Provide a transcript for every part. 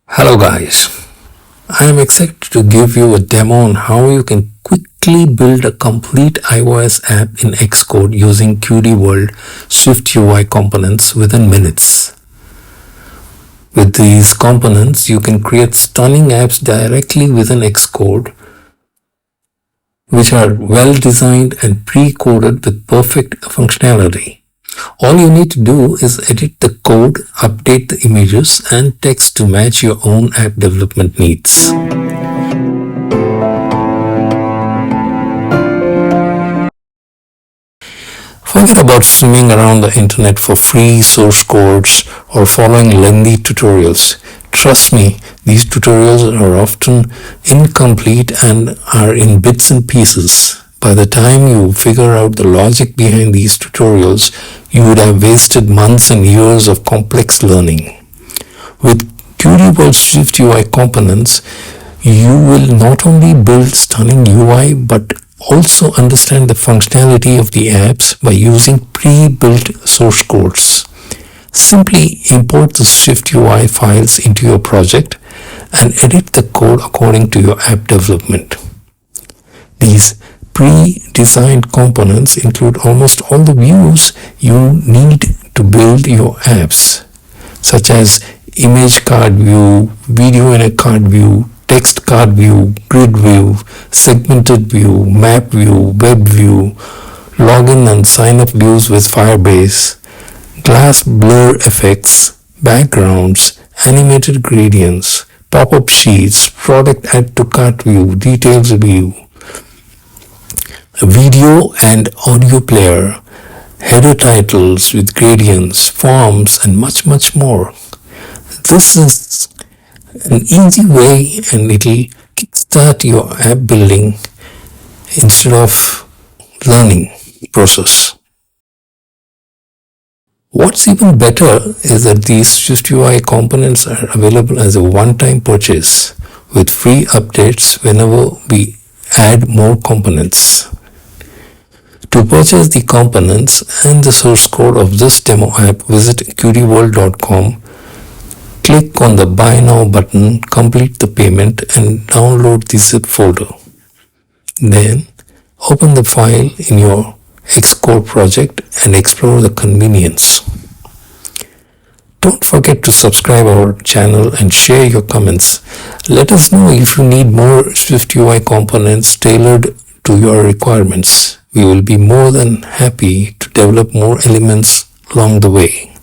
Hello guys, I am excited to give you a demo on how you can quickly build a complete iOS app in Xcode using Qt World swiftui components within minutes. With these components, you can create stunning apps directly within Xcode, which are well designed and pre-coded with perfect functionality. All you need to do is edit the code, update the images and text to match your own app development needs. Forget about swimming around the internet for free source codes or following lengthy tutorials. Trust me, these tutorials are often incomplete and are in bits and pieces. By the time you figure out the logic behind these tutorials, you would have wasted months and years of complex learning. With Qt World swiftui components, you will not only build stunning UI but also understand the functionality of the apps by using pre-built source codes. Simply import the swiftui files into your project and edit the code according to your app development. These pre-designed components include almost all the views you need to build your apps, such as image card view, video in a card view, text card view, grid view, segmented view, map view, web view, login and sign up views with Firebase, glass blur effects, backgrounds, animated gradients, pop-up sheets, product add to cart view, details view, a video and audio player, header titles with gradients, forms, and much more. This is an easy way and it'll kickstart your app building instead of learning process. What's even better is that these swiftui components are available as a one-time purchase with free updates whenever we add more components. To purchase the components and the source code of this demo app, visit qtworld.com, click on the Buy Now button, complete the payment and download the zip folder. Then open the file in your Xcode project and explore the convenience. Don't forget to subscribe our channel and share your comments. Let us know if you need more swiftui components tailored to your requirements. We will be more than happy to develop more elements along the way.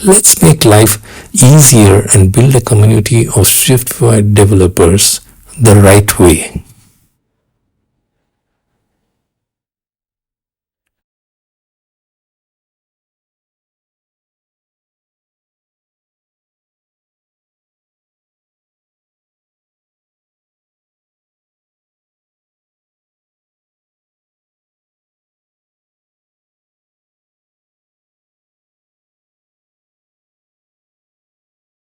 Let's make life easier and build a community of swiftui developers the right way.